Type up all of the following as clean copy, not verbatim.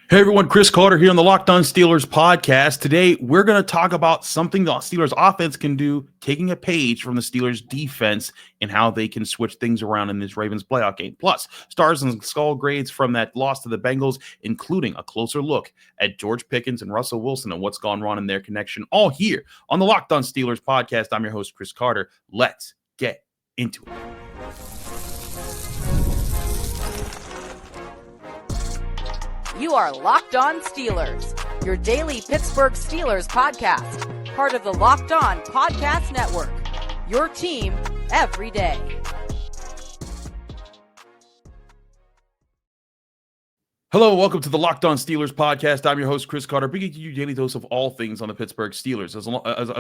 Hey everyone, Chris Carter here on the Locked On Steelers podcast. Today, we're going to talk about something the Steelers offense can do, taking a page from the Steelers defense and how they can switch things around in this Ravens playoff game. Plus, stars and skull grades from that loss to the Bengals, including a closer look at George Pickens and Russell Wilson and what's gone wrong in their connection, all here on the Locked On Steelers podcast. I'm your host, Chris Carter. Let's get into it. You are Locked On Steelers, your daily Pittsburgh Steelers podcast, part of the Locked On Podcast Network, your team every day. Hello, welcome to the Locked On Steelers podcast. I'm your host, Chris Carter, bringing you your daily dose of all things on the Pittsburgh Steelers. As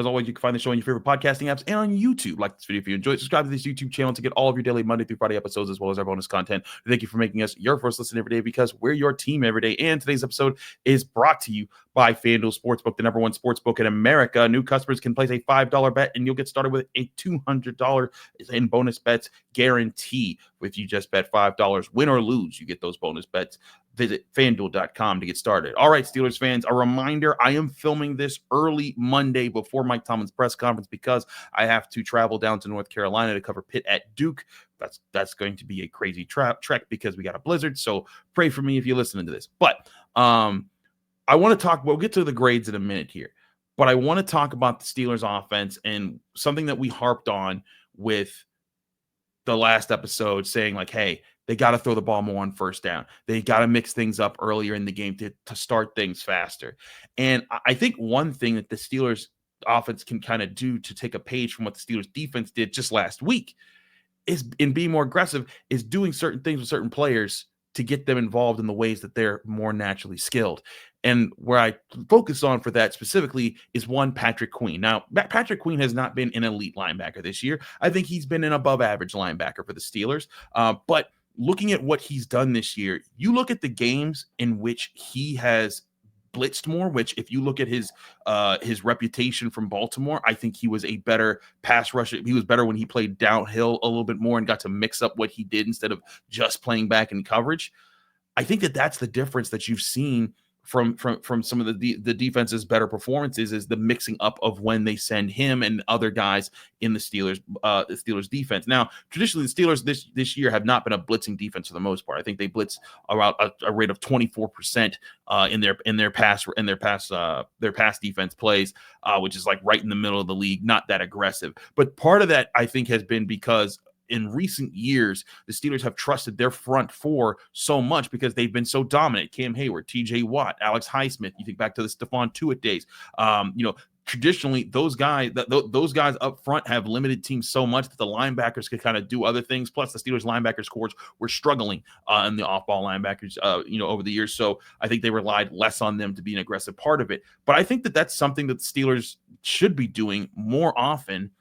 always, you can find the show on your favorite podcasting apps and on YouTube. Like this video if you enjoyed. Subscribe to this YouTube channel to get all of your daily Monday through Friday episodes, as well as our bonus content. Thank you for making us your first listen every day, because we're your team every day. And today's episode is brought to you by FanDuel Sportsbook, the number one sportsbook in America. New customers can place a $5 bet, and you'll get started with a $200 in bonus bets guarantee. If you just bet $5, win or lose, you get those bonus bets. Visit FanDuel.com to get started. All right, Steelers fans, a reminder, I am filming this early Monday before Mike Tomlin's press conference because I have to travel down to North Carolina to cover Pitt at Duke. That's going to be a crazy trek because we got a blizzard, so pray for me if you're listening to this. But I want to talk, we'll get to the grades in a minute here, but I want to talk about the Steelers offense and something that we harped on with the last episode, saying like, hey, they got to throw the ball more on first down. They got to mix things up earlier in the game to start things faster. And I think one thing that the Steelers offense can kind of do to take a page from what the Steelers defense did just last week is in being more aggressive, is doing certain things with certain players to get them involved in the ways that they're more naturally skilled. And where I focus on for that specifically is one, Patrick Queen. Now, Patrick Queen has not been an elite linebacker this year. I think he's been an above average linebacker for the Steelers. But looking at what he's done this year, you look at the games in which he has blitzed more, which if you look at his reputation from Baltimore, I think he was a better pass rusher. He was better when he played downhill a little bit more and got to mix up what he did instead of just playing back in coverage. I think that that's the difference that you've seen from some of the defense's better performances, is the mixing up of when they send him and other guys in the Steelers defense. Now, traditionally, the Steelers this year have not been a blitzing defense for the most part. I think they blitz around a rate of 24% in their pass defense plays, which is like right in the middle of the league, not that aggressive. But part of that, I think, has been because in recent years, the Steelers have trusted their front four so much because they've been so dominant. Cam Hayward, TJ Watt, Alex Highsmith. You think back to the Stephon Tuitt days. Traditionally, those guys up front have limited teams so much that the linebackers could kind of do other things. Plus, the Steelers linebackers cores were struggling in the off-ball linebackers, over the years. So I think they relied less on them to be an aggressive part of it. But I think that that's something that the Steelers should be doing more often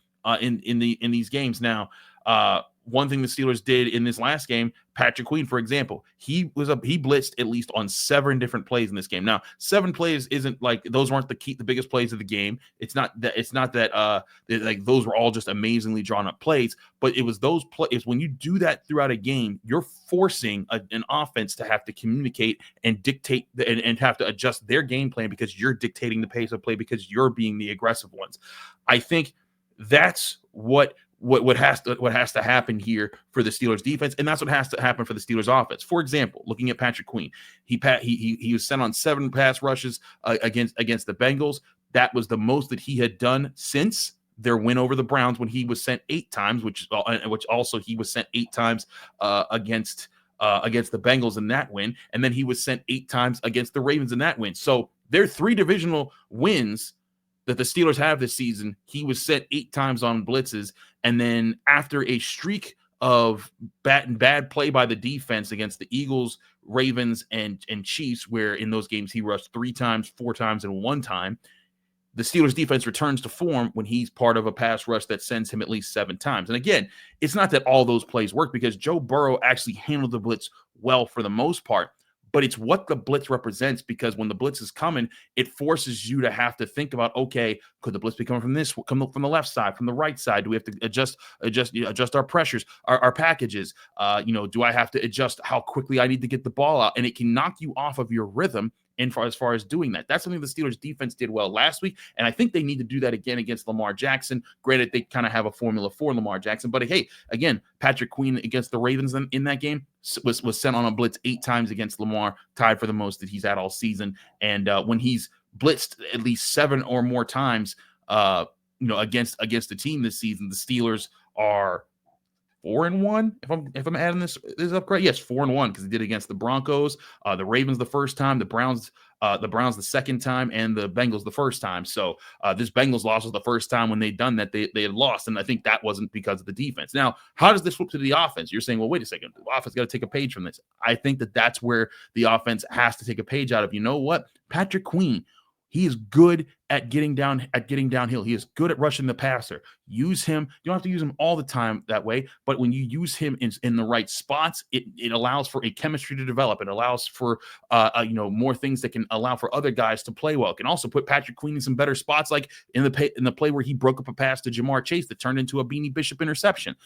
in these games. Now, one thing the Steelers did in this last game, Patrick Queen, for example, he blitzed at least on 7 different plays in this game. Now, 7 plays isn't like those weren't the biggest plays of the game. It's not that like those were all just amazingly drawn up plays, but it was those plays. When you do that throughout a game, you're forcing an offense to have to communicate and dictate and have to adjust their game plan because you're dictating the pace of play because you're being the aggressive ones. I think that's what has to happen here for the Steelers defense, and that's what has to happen for the Steelers offense. For example, looking at Patrick Queen, he was sent on 7 pass rushes against the Bengals. That was the most that he had done since their win over the Browns, when he was sent 8 times, which also he was sent 8 times against the Bengals in that win, and then he was sent 8 times against the Ravens in that win. So their 3 divisional wins that the Steelers have this season, he was sent 8 times on blitzes. And then after a streak of bad play by the defense against the Eagles, Ravens, and Chiefs, where in those games he rushed 3 times, 4 times, and 1 time, the Steelers defense returns to form when he's part of a pass rush that sends him at least 7 times. And again, it's not that all those plays work because Joe Burrow actually handled the blitz well for the most part, but it's what the blitz represents, because when the blitz is coming, it forces you to have to think about, okay, could the blitz be coming from from the left side, from the right side? Do we have to adjust our pressures, our packages? Do I have to adjust how quickly I need to get the ball out? And it can knock you off of your rhythm. And as far as doing that, that's something the Steelers defense did well last week. And I think they need to do that again against Lamar Jackson. Granted, they kind of have a formula for Lamar Jackson. But hey, again, Patrick Queen against the Ravens in that game was sent on a blitz 8 times against Lamar, tied for the most that he's had all season. And when he's blitzed at least 7 or more times, against the team this season, the Steelers are 4-1. If I'm adding this up correct, yes, 4-1, because he did against the Broncos, the Ravens the first time, the Browns the second time, and the Bengals the first time. So this Bengals loss was the first time when they'd done that they had lost, and I think that wasn't because of the defense. Now, how does this flip to the offense? You're saying, well, wait a second, the offense got to take a page from this. I think that's where the offense has to take a page out of. You know what, Patrick Queen, he is good at getting downhill. He is good at rushing the passer. Use him. You don't have to use him all the time that way, but when you use him in the right spots, it allows for a chemistry to develop. It allows for more things that can allow for other guys to play well. It can also put Patrick Queen in some better spots, like in the play where he broke up a pass to Jamar Chase that turned into a Beanie Bishop interception.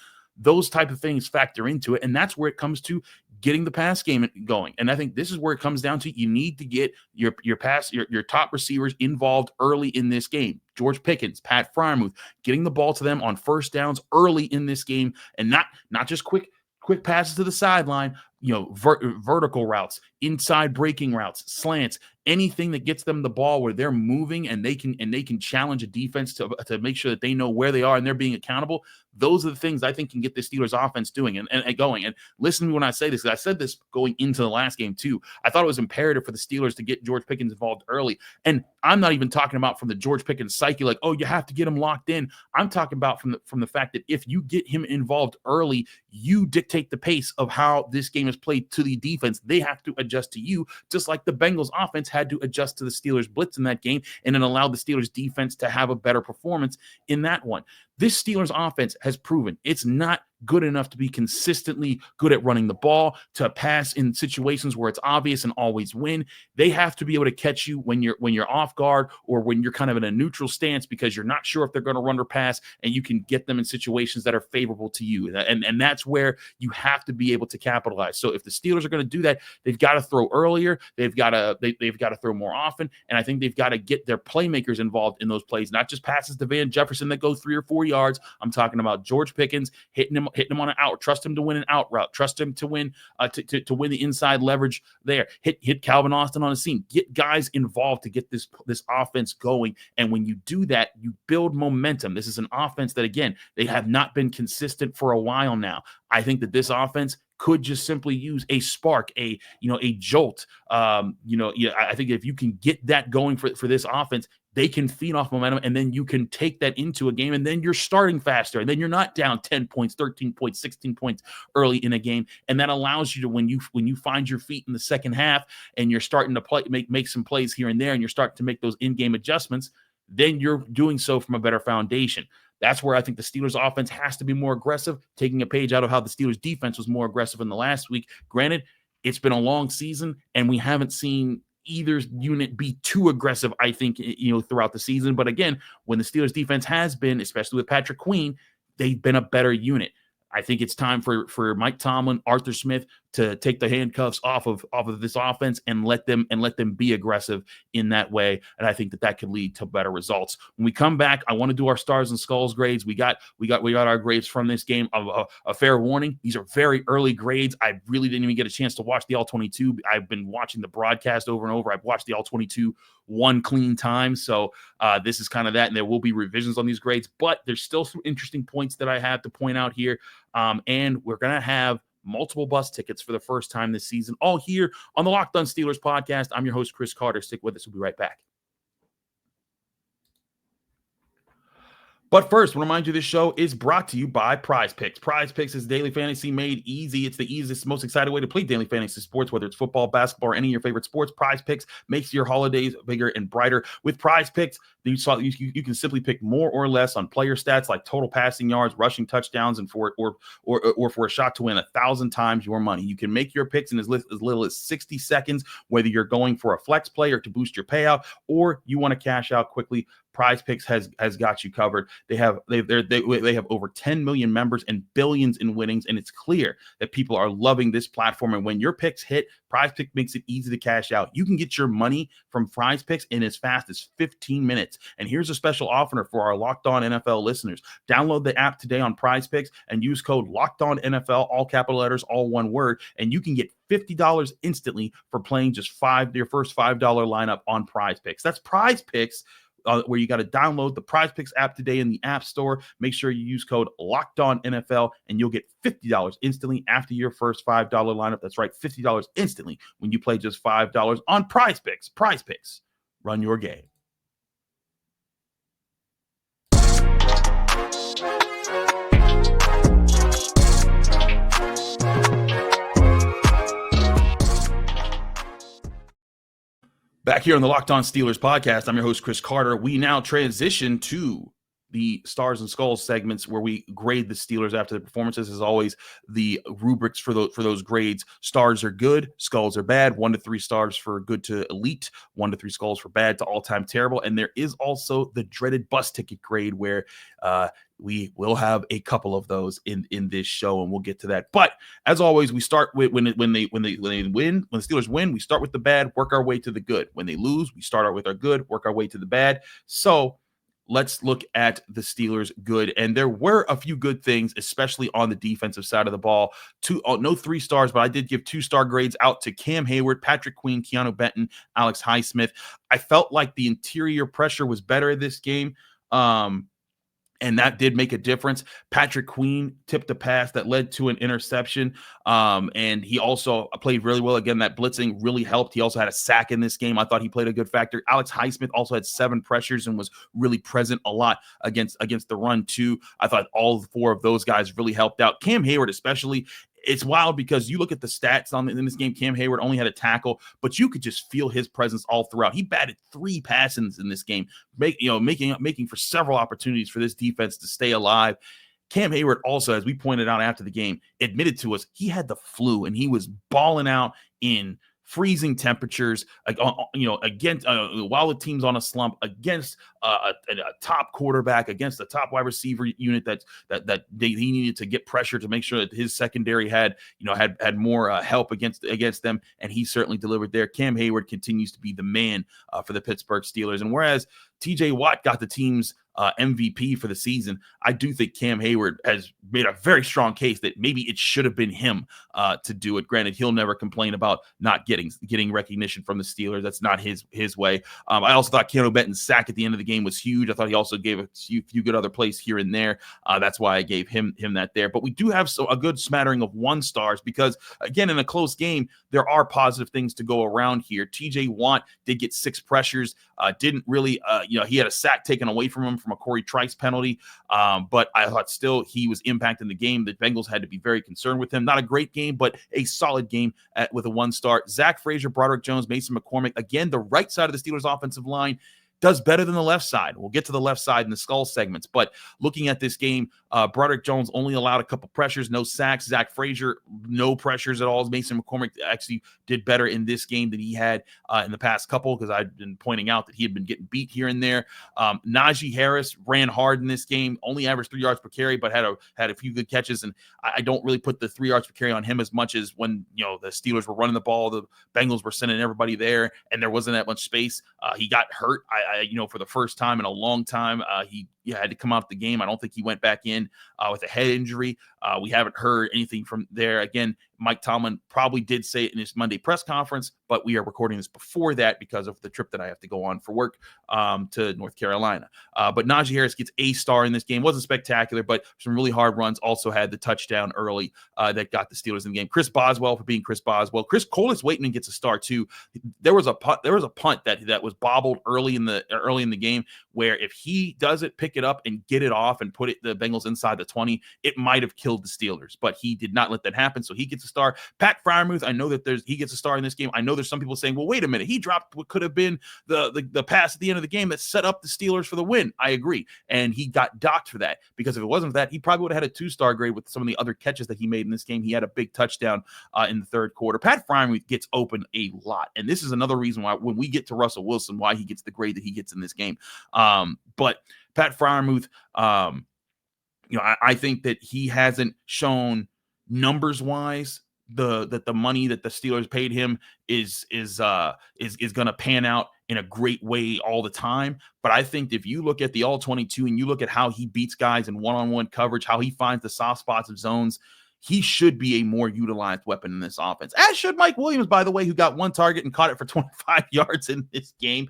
Those type of things factor into it, and that's where it comes to getting the pass game going. And I think this is where it comes down to, you need to get your top receivers involved early in this game. George Pickens, Pat Freiermuth, getting the ball to them on first downs early in this game, and not just quick passes to the sideline, vertical routes, inside breaking routes, slants, anything that gets them the ball where they're moving and they can challenge a defense to make sure that they know where they are and they're being accountable. Those are the things I think can get the Steelers offense doing and going. And listen to me when I say this, because I said this going into the last game too. I thought it was imperative for the Steelers to get George Pickens involved early. And I'm not even talking about from the George Pickens psyche, like, oh, you have to get him locked in. I'm talking about from the fact that if you get him involved early, you dictate the pace of how this game is played to the defense. They have to adjust to you, just like the Bengals offense had to adjust to the Steelers blitz in that game, and then allow the Steelers defense to have a better performance in that one. This Steelers offense has proven it's not good enough to be consistently good at running the ball, to pass in situations where it's obvious and always win. They have to be able to catch you when you're off guard, or when you're kind of in a neutral stance because you're not sure if they're going to run or pass, and you can get them in situations that are favorable to you. And that's where you have to be able to capitalize. So if the Steelers are going to do that, they've got to throw earlier. They've got to throw more often. And I think they've got to get their playmakers involved in those plays, not just passes to Van Jefferson that go 3 or 4 yards. I'm talking about George Pickens hitting him on an out. Trust him to win an out route. Trust him to win to win the inside leverage there. Hit Calvin Austin on the seam. Get guys involved to get this offense going. And when you do that, you build momentum. This is an offense that, again, they have not been consistent for a while now. I think that this offense could just simply use a spark, a jolt. I think if you can get that going for this offense, they can feed off momentum, and then you can take that into a game, and then you're starting faster, and then you're not down 10 points, 13 points, 16 points early in a game, and that allows you to, when you find your feet in the second half, and you're starting to make some plays here and there, and you're starting to make those in-game adjustments, then you're doing so from a better foundation. That's where I think the Steelers offense has to be more aggressive, taking a page out of how the Steelers defense was more aggressive in the last week. Granted, it's been a long season, and we haven't seen either unit be too aggressive, I think, throughout the season. But again, when the Steelers defense has been, especially with Patrick Queen, they've been a better unit. I think it's time for Mike Tomlin, Arthur Smith to take the handcuffs off of this offense and let them be aggressive in that way. And I think that could lead to better results. When we come back, I want to do our stars and skulls grades. We got our grades from this game. A fair warning, these are very early grades. I really didn't even get a chance to watch the All-22. I've been watching the broadcast over and over. I've watched the All-22 one clean time. So this is kind of that, and there will be revisions on these grades, but there's still some interesting points that I have to point out here. And we're going to have multiple bus tickets for the first time this season, all here on the Locked On Steelers podcast. I'm your host, Chris Carter. Stick with us. We'll be right back. But first, I want to remind you this show is brought to you by Prize Picks. Prize Picks is daily fantasy made easy. It's the easiest, most exciting way to play daily fantasy sports, whether it's football, basketball, or any of your favorite sports. Prize Picks makes your holidays bigger and brighter. With Prize Picks, you can simply pick more or less on player stats like total passing yards, rushing touchdowns, and for a shot to win 1,000 times your money. You can make your picks in as little as 60 seconds, whether you're going for a flex play or to boost your payout, or you want to cash out quickly. Prize Picks has got you covered. They have over 10 million members and billions in winnings, and it's clear that people are loving this platform. And when your picks hit, Prize Picks makes it easy to cash out. You can get your money from Prize Picks in as fast as 15 minutes. And here's a special offer for our Locked On NFL listeners. Download the app today on Prize Picks and use code Locked On NFL, all capital letters, all one word, and you can get $50 instantly for playing just your first $5 lineup on Prize Picks. That's Prize Picks. Where you got to download the Prize Picks app today in the App Store. Make sure you use code LOCKEDONNFL and you'll get $50 instantly after your first $5 lineup. That's right, $50 instantly when you play just $5 on Prize Picks. Prize Picks, run your game. Back here on the Locked On Steelers podcast, I'm your host, Chris Carter. We now transition to the Stars and Skulls segments where we grade the Steelers after the performances. As always, the rubrics for those grades: stars are good, skulls are bad, 1 to 3 stars for good to elite, 1 to 3 skulls for bad to all-time terrible. And there is also the dreaded bus ticket grade where we will have a couple of those in this show, and we'll get to that. But as always, we start with when the Steelers win, we start with the bad, work our way to the good. When they lose, we start out with our good, work our way to the bad. So let's look at the Steelers' good. And there were a few good things, especially on the defensive side of the ball. No 3 stars, but I did give 2-star grades out to Cam Hayward, Patrick Queen, Keanu Benton, Alex Highsmith. I felt like the interior pressure was better this game. And that did make a difference. Patrick Queen tipped a pass that led to an interception. And he also played really well. Again, that blitzing really helped. He also had a sack in this game. I thought he played a good factor. Alex Highsmith also had 7 pressures and was really present a lot against the run too. I thought all 4 of those guys really helped out. Cam Hayward especially. It's wild because you look at the stats in this game. Cam Hayward only had a tackle, but you could just feel his presence all throughout. He batted 3 passes in this game, making for several opportunities for this defense to stay alive. Cam Hayward also, as we pointed out after the game, admitted to us he had the flu and he was balling out in freezing temperatures, against while the team's on a slump, against a top quarterback, against a top wide receiver unit that he needed to get pressure to make sure that his secondary had more help against them, and he certainly delivered there. Cam Hayward continues to be the man for the Pittsburgh Steelers, and whereas TJ Watt got the team's MVP for the season, I do think Cam Hayward has made a very strong case that maybe it should have been him to do it. Granted, he'll never complain about not getting recognition from the Steelers. That's not his way. I also thought Keanu Benton's sack at the end of the game was huge. I thought he also gave a few good other plays here and there. That's why I gave him that there. But we do have a good smattering of 1 stars because, again, in a close game, there are positive things to go around here. TJ Watt did get 6 pressures. Didn't really, he had a sack taken away from him from a Corey Trice penalty. But I thought still he was impacting the game. The Bengals had to be very concerned with him. Not a great game, but a solid game with a 1 star. Zach Frazier, Broderick Jones, Mason McCormick. Again, the right side of the Steelers offensive line does better than the left side. We'll get to the left side in the skull segments. But looking at this game, Broderick Jones only allowed a couple pressures, no sacks. Zach Frazier, no pressures at all. Mason McCormick actually did better in this game than he had in the past couple, because I've been pointing out that he had been getting beat here and there. Najee Harris ran hard in this game, only averaged 3 yards per carry, but had a few good catches. And I don't really put the 3 yards per carry on him as much as when the Steelers were running the ball, the Bengals were sending everybody there, and there wasn't that much space. He got hurt. For the first time in a long time, he had to come out of the game. I don't think he went back in with a head injury. We haven't heard anything from there. Again, Mike Tomlin probably did say it in his Monday press conference, but we are recording this before that because of the trip that I have to go on for work to North Carolina. But Najee Harris gets a star in this game. Wasn't spectacular, but some really hard runs. Also had the touchdown early that got the Steelers in the game. Chris Boswell for being Chris Boswell. Chris Colas Waitman gets a star too. There was a punt that was bobbled early in the game where if he doesn't pick it up and get it off and put the Bengals inside the 20, it might have killed the Steelers. But he did not let that happen, so he gets a star. Pat Freiermuth, I know that he gets a star in this game. I know there's some people saying, well, wait a minute, he dropped what could have been the pass at the end of the game that set up the Steelers for the win. I agree, and he got docked for that, because if it wasn't for that, he probably would have had a 2-star grade with some of the other catches that he made in this game. He had a big touchdown in the third quarter. Pat Freiermuth gets open a lot, and this is another reason why when we get to Russell Wilson, why he gets the grade that he gets in this game. But Pat Freiermuth, I think that he hasn't shown numbers-wise that the money that the Steelers paid him is going to pan out in a great way all the time. But I think if you look at the all-22 and you look at how he beats guys in one-on-one coverage, how he finds the soft spots of zones, he should be a more utilized weapon in this offense, as should Mike Williams, by the way, who got one target and caught it for 25 yards in this game.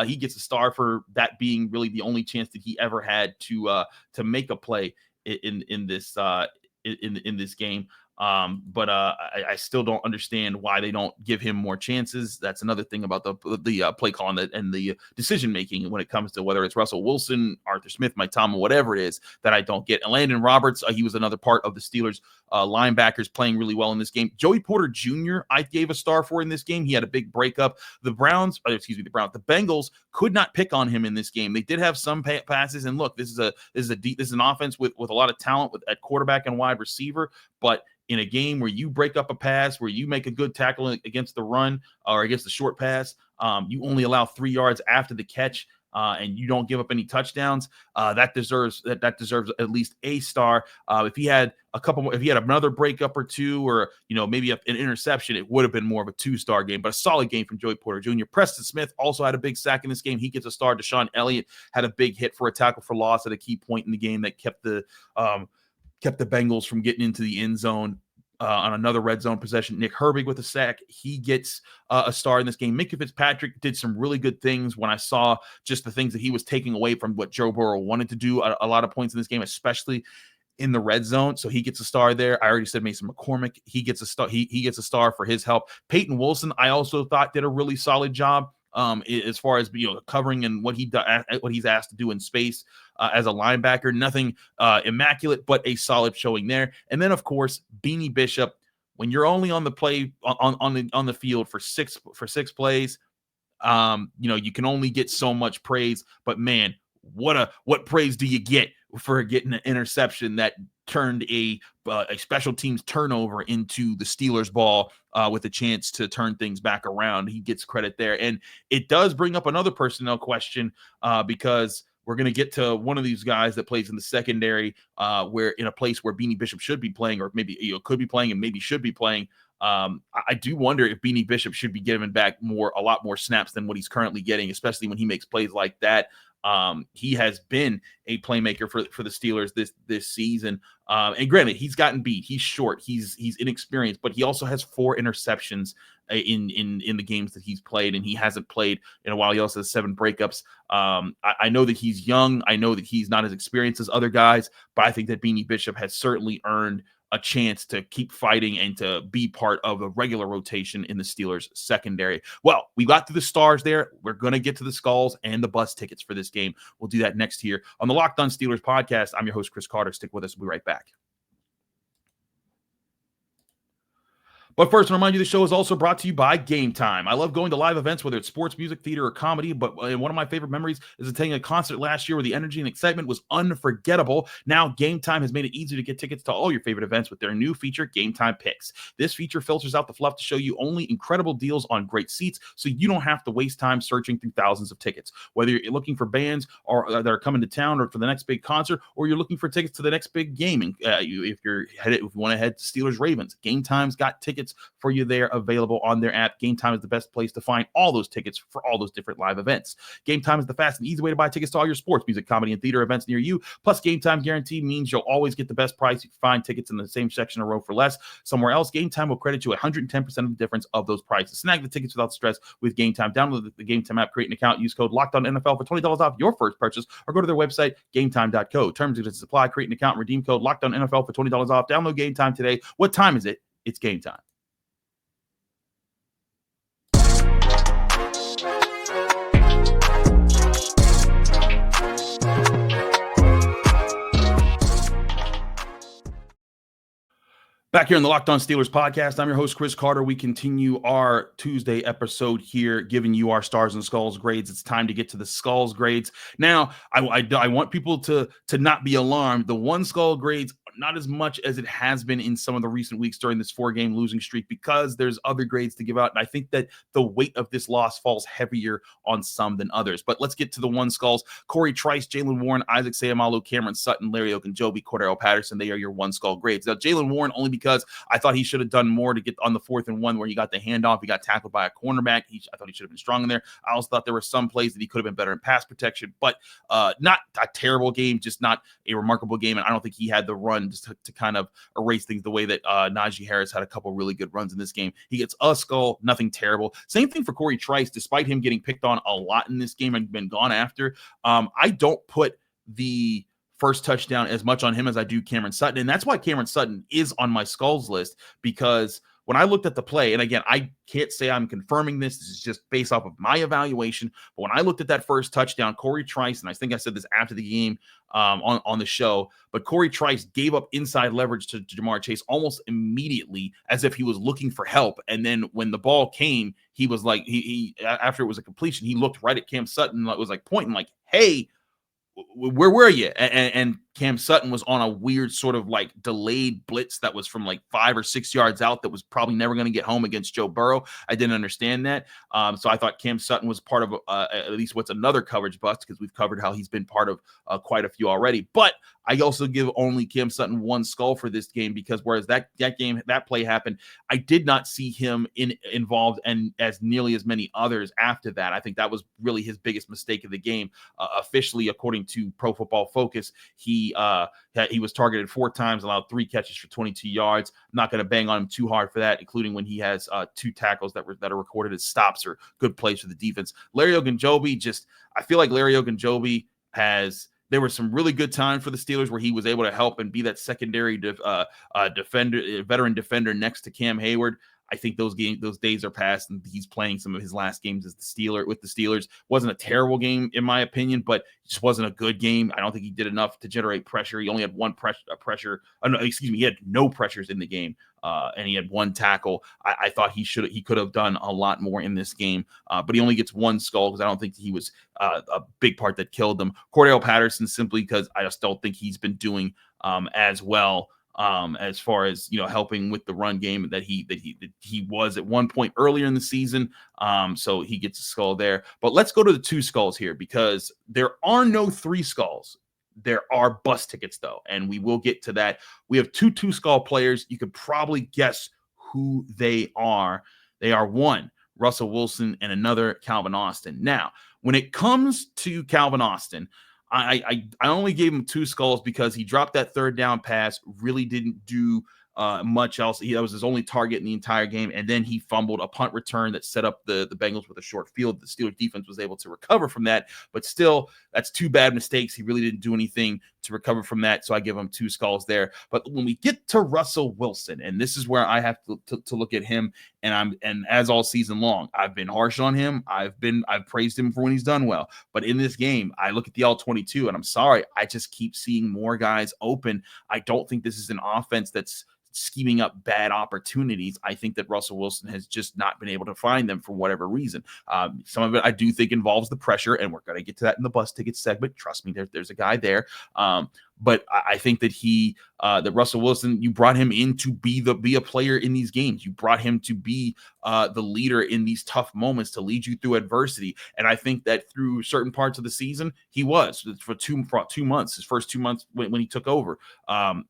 He gets a star for that being really the only chance that he ever had to make a play in this game. But I still don't understand why they don't give him more chances. That's another thing about the play call and the decision making when it comes to whether it's Russell Wilson, Arthur Smith, Mike Tomlin, whatever it is that I don't get. And Landon Roberts, he was another part of the Steelers linebackers playing really well in this game. Joey Porter Jr. I gave a star for in this game. He had a big breakup. The Bengals could not pick on him in this game. They did have some passes, and look, this is an offense with a lot of talent at quarterback and wide receiver, but in a game where you break up a pass, where you make a good tackle against the run or against the short pass, you only allow 3 yards after the catch, and you don't give up any touchdowns. That deserves at least a star. If he had another breakup or two, or maybe an interception, it would have been more of a 2-star game. But a solid game from Joey Porter Jr. Preston Smith also had a big sack in this game. He gets a star. Deshaun Elliott had a big hit for a tackle for loss at a key point in the game that kept the Bengals from getting into the end zone on another red zone possession. Nick Herbig with a sack. He gets a star in this game. Minkah Fitzpatrick did some really good things when I saw just the things that he was taking away from what Joe Burrow wanted to do a lot of points in this game, especially in the red zone. So he gets a star there. I already said Mason McCormick. He gets a star. He gets a star for his help. Peyton Wilson, I also thought did a really solid job as far as covering and what he's asked to do in space as a linebacker. Nothing immaculate, but a solid showing there. And then of course Beanie Bishop, when you're only on the play on the field for six plays, you can only get so much praise. But man, what praise do you get for getting an interception that turned a special teams turnover into the Steelers ball with a chance to turn things back around? He gets credit there. And it does bring up another personnel question because we're going to get to one of these guys that plays in the secondary where in a place where Beanie Bishop should be playing, or maybe could be playing and maybe should be playing. I do wonder if Beanie Bishop should be given back a lot more snaps than what he's currently getting, especially when he makes plays like that. He has been a playmaker for the Steelers this season. And granted, he's gotten beat. He's short. He's inexperienced, but he also has 4 interceptions in the games that he's played, and he hasn't played in a while. He also has 7 breakups. I know that he's young. I know that he's not as experienced as other guys, but I think that Beanie Bishop has certainly earned a chance to keep fighting and to be part of a regular rotation in the Steelers secondary. Well, we got to the stars there. We're going to get to the skulls and the bus tickets for this game. We'll do that next here on the Locked On Steelers podcast. I'm your host, Chris Carter. Stick with us. We'll be right back. But first, I remind you, the show is also brought to you by Game Time. I love going to live events, whether it's sports, music, theater, or comedy, but one of my favorite memories is attending a concert last year where the energy and excitement was unforgettable. Now, Game Time has made it easy to get tickets to all your favorite events with their new feature, Game Time Picks. This feature filters out the fluff to show you only incredible deals on great seats, so you don't have to waste time searching through thousands of tickets. Whether you're looking for bands or that are coming to town or for the next big concert, or you're looking for tickets to the next big game, if you want to head to Steelers Ravens, Game Time's got tickets tickets for you there available on their app. Game Time is the best place to find all those tickets for all those different live events. Game Time is the fast and easy way to buy tickets to all your sports, music, comedy, and theater events near you. Plus, Game Time guarantee means you'll always get the best price. You can find tickets in the same section or row for less somewhere else. Game Time will credit you 110% of the difference of those prices. Snag the tickets without stress with Game Time. Download the Game Time app, create an account, use code LOCKEDONNFL for $20 off your first purchase, or go to their website, gametime.co. Terms and conditions apply. Create an account, redeem code LOCKEDONNFL for $20 off. Download Game Time today. What time is it? It's game time. Back here on the Locked On Steelers podcast, I'm your host, Chris Carter. We continue our Tuesday episode here, giving you our Stars and Skulls grades. It's time to get to the Skulls grades. Now, I want people to not be alarmed. The one skull grades not as much as it has been in some of the recent weeks during this 4-game losing streak, because there's other grades to give out. And I think that the weight of this loss falls heavier on some than others. But let's get to the one skulls. Corey Trice, Jaylen Warren, Isaac Seumalo, Cameron Sutton, Larry Ogunjobi, Cordero Patterson. They are your one skull grades. Now, Jaylen Warren, only because I thought he should have done more to get on the 4th and 1 where he got the handoff. He got tackled by a cornerback. I thought he should have been strong in there. I also thought there were some plays that he could have been better in pass protection, but not a terrible game, just not a remarkable game. And I don't think he had the run just to kind of erase things the way that Najee Harris had a couple really good runs in this game. He gets a skull, nothing terrible. Same thing for Corey Trice, despite him getting picked on a lot in this game and been gone after. I don't put the first touchdown as much on him as I do Cameron Sutton. And that's why Cameron Sutton is on my skulls list, because when I looked at the play, and again, I can't say I'm confirming this. This is just based off of my evaluation. But when I looked at that first touchdown, Corey Trice, and I think I said this after the game on the show, but Corey Trice gave up inside leverage to Jamar Chase almost immediately, as if he was looking for help. And then when the ball came, he was like, he after it was a completion, he looked right at Cam Sutton, was like pointing like, hey, where were you? And Cam Sutton was on a weird sort of like delayed blitz that was from like 5 or 6 yards out that was probably never going to get home against Joe Burrow. I didn't understand that. So I thought Cam Sutton was part of at least what's another coverage bust, because we've covered how he's been part of quite a few already. But I also give only Cam Sutton one skull for this game, because whereas that play happened, I did not see him involved and as nearly as many others after that. I think that was really his biggest mistake of the game. Officially, according to Pro Football Focus, he was targeted 4 times, allowed 3 catches for 22 yards. I'm not going to bang on him too hard for that, including when he has 2 tackles that are recorded as stops or good plays for the defense. Larry Ogunjobi, I feel like Larry Ogunjobi there were some really good times for the Steelers where he was able to help and be that secondary veteran defender next to Cam Hayward. I think those days are past, and he's playing some of his last games as with the Steelers. Wasn't a terrible game in my opinion, but it just wasn't a good game. I don't think he did enough to generate pressure. He only had one pressure. He had no pressures in the game, and he had 1 tackle. I thought he could have done a lot more in this game, but he only gets 1 skull because I don't think he was a big part that killed them. Cordero Patterson, simply because I just don't think he's been doing as well as far as helping with the run game that he was at one point earlier in the season. So he gets a skull there. But let's go to the 2 skulls here, because there are no 3 skulls. There are bus tickets though, and we will get to that. We have 2 skull players. You could probably guess who they are. They are 1 Russell Wilson and another Calvin Austin. Now, when it comes to Calvin Austin, I only gave him 2 skulls because he dropped that 3rd down pass, really didn't do much else. That was his only target in the entire game, and then he fumbled a punt return that set up the Bengals with a short field. The Steelers defense was able to recover from that, but still, that's 2 bad mistakes. He really didn't do anything to recover from that, so I give him 2 skulls there. But when we get to Russell Wilson, and this is where I have to look at him, and as all season long, I've been harsh on him. I've praised him for when he's done well, but in this game, I look at the all-22, and I'm sorry, I just keep seeing more guys open. I don't think this is an offense that's scheming up bad opportunities. I think that Russell Wilson has just not been able to find them for whatever reason. Some of it I do think involves the pressure, and we're going to get to that in the bus ticket segment. Trust me, there's a guy there. But I think that that Russell Wilson, you brought him in to be a player in these games. You brought him to be the leader in these tough moments, to lead you through adversity. And I think that through certain parts of the season, he was for 2 months, his first 2 months when he took over.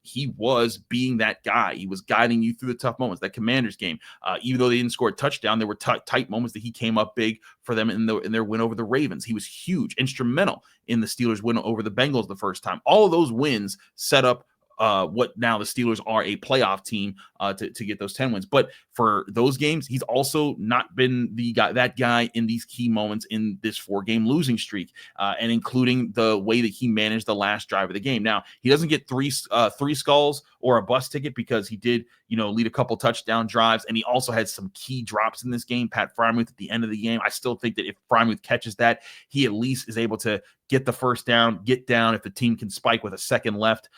He was being that guy. He was guiding you through the tough moments. That Commanders game, even though they didn't score a touchdown, there were tight moments that he came up big for them in their win over the Ravens. He was huge, instrumental in the Steelers' win over the Bengals the first time. All of those wins set up what now the Steelers are a playoff team to get those 10 wins. But for those games, he's also not been that guy in these key moments in this 4-game losing streak, and including the way that he managed the last drive of the game. Now, he doesn't get three skulls or a bus ticket because he did, lead a couple touchdown drives, and he also had some key drops in this game. Pat Freiermuth at the end of the game. I still think that if Freiermuth catches that, he at least is able to get the first down, get down. If the team can spike with a second left,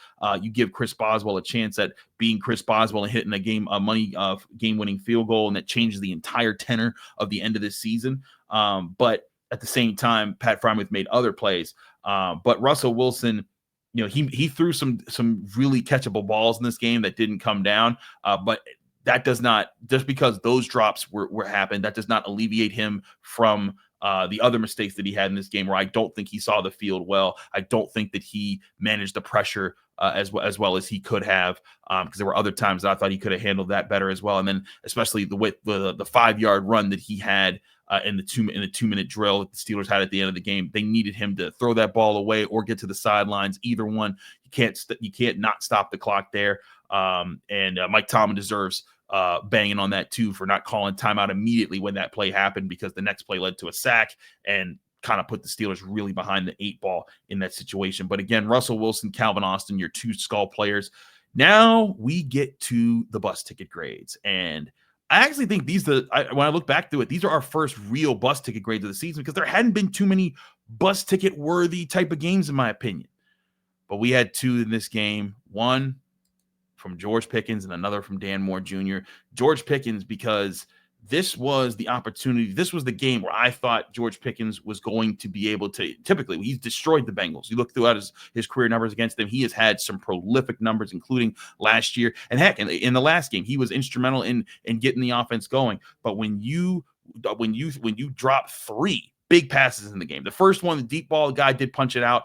you give Chris Boswell a chance at being Chris Boswell and hitting a game-winning field goal, and that changes the entire tenor of the end of this season. But at the same time, Pat Freiermuth made other plays. But Russell Wilson, he threw some really catchable balls in this game that didn't come down. But that does not, just because those drops were happened, that does not alleviate him from the other mistakes that he had in this game, where I don't think he saw the field well. I don't think that he managed the pressure as well as he could have, because there were other times that I thought he could have handled that better as well. And then especially the 5-yard run that he had in the 2-minute drill that the Steelers had at the end of the game. They needed him to throw that ball away or get to the sidelines. Either one, you can't not stop the clock there. And Mike Tomlin deserves banging on that too, for not calling timeout immediately when that play happened, because the next play led to a sack and kind of put the Steelers really behind the 8 ball in that situation. But again, Russell Wilson, Calvin Austin, your 2 skull players. Now we get to the bus ticket grades. And I actually think when I look back through it, these are our first real bus ticket grades of the season, because there hadn't been too many bus ticket worthy type of games, in my opinion. But we had 2 in this game. One from George Pickens and another from Dan Moore Jr. George Pickens, because this was the opportunity. This was the game where I thought George Pickens was going to be able to, typically, he's destroyed the Bengals. You look throughout his career numbers against them, he has had some prolific numbers, including last year. And heck, in the last game, he was instrumental in getting the offense going. But when you drop 3 big passes in the game, the first one, the deep ball, the guy did punch it out.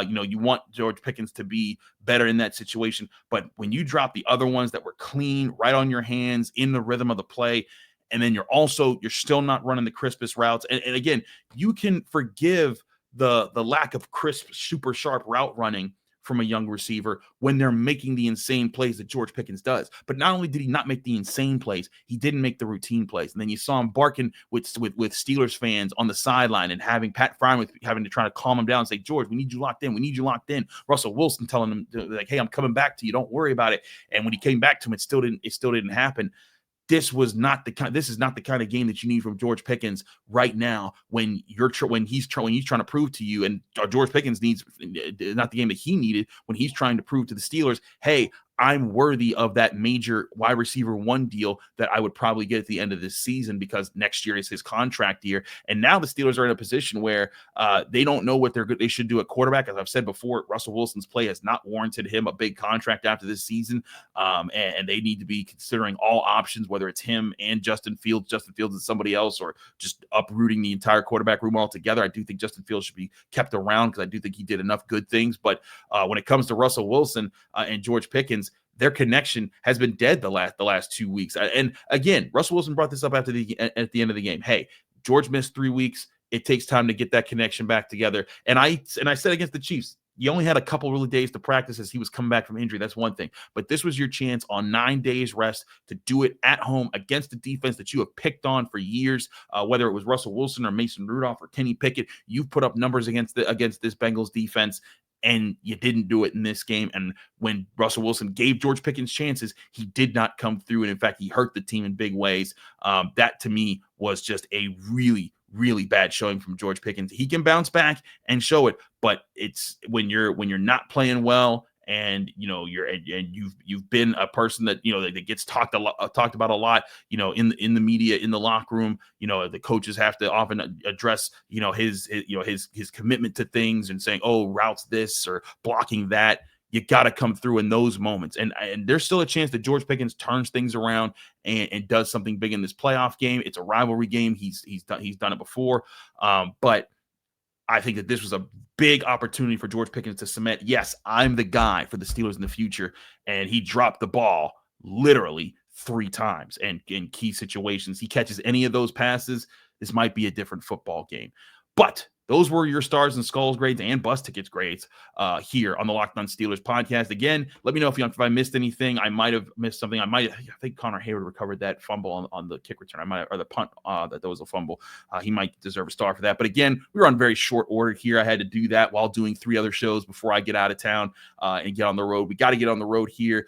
You want George Pickens to be better in that situation. But when you drop the other ones that were clean, right on your hands, in the rhythm of the play, and then you're still not running the crispest routes. And again, you can forgive the lack of crisp, super sharp route running from a young receiver when they're making the insane plays that George Pickens does. But not only did he not make the insane plays, he didn't make the routine plays. And then you saw him barking with Steelers fans on the sideline, and having Pat Freiermuth having to try to calm him down and say, George, we need you locked in. We need you locked in. Russell Wilson telling him, like, hey, I'm coming back to you. Don't worry about it. And when he came back to him, it still didn't happen. This is not the kind of game that you need from George Pickens right now, when he's trying to prove to you, and George Pickens needs, not the game that he needed when he's trying to prove to the Steelers, hey, I'm worthy of that major wide receiver 1 deal that I would probably get at the end of this season, because next year is his contract year. And now the Steelers are in a position where they don't know what they should do at quarterback. As I've said before, Russell Wilson's play has not warranted him a big contract after this season. And they need to be considering all options, whether it's him and Justin Fields is somebody else, or just uprooting the entire quarterback room altogether. I do think Justin Fields should be kept around, because I do think he did enough good things. But when it comes to Russell Wilson and George Pickens, their connection has been dead the last 2 weeks. And again, Russell Wilson brought this up at the end of the game. Hey, George missed 3 weeks. It takes time to get that connection back together. And I said against the Chiefs, you only had a couple really days to practice as he was coming back from injury. That's one thing. But this was your chance on 9 days rest to do it at home against a defense that you have picked on for years, whether it was Russell Wilson or Mason Rudolph or Kenny Pickett. You've put up numbers against this Bengals defense, and you didn't do it in this game. And when Russell Wilson gave George Pickens chances, he did not come through. And in fact, he hurt the team in big ways. That to me was just a really, really bad showing from George Pickens. He can bounce back and show it, but it's when you're not playing well, and you've been a person that that gets talked about a lot, in the media, in the locker room. The coaches have to often address his commitment to things and saying, oh, routes this or blocking that. you got to come through in those moments. And there's still a chance that George Pickens turns things around and does something big in this playoff game. It's a rivalry game. He's done it before. But I think that this was a big opportunity for George Pickens to cement, yes, I'm the guy for the Steelers in the future. And he dropped the ball literally 3 times and in key situations. He catches any of those passes, this might be a different football game. But those were your stars and skulls grades and bus tickets grades here on the Locked On Steelers podcast. Again, let me know if I missed anything. I might have missed something. I think Connor Hayward recovered that fumble on the kick return. Or the punt that was a fumble. He might deserve a star for that. But again, we were on very short order here. I had to do that while doing 3 other shows before I get out of town and get on the road. We got to get on the road here.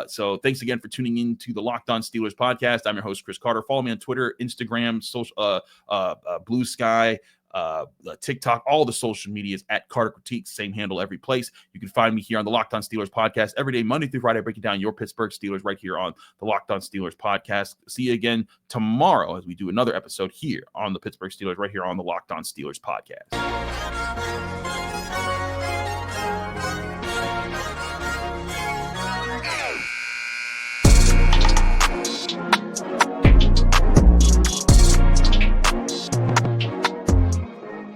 So thanks again for tuning in to the Locked On Steelers podcast. I'm your host, Chris Carter. Follow me on Twitter, Instagram, social, Blue Sky, TikTok, all the social medias at Carter Critiques, same handle every place. You can find me here on the Locked On Steelers podcast every day, Monday through Friday, breaking down your Pittsburgh Steelers right here on the Locked On Steelers podcast. See you again tomorrow as we do another episode here on the Pittsburgh Steelers right here on the Locked On Steelers podcast.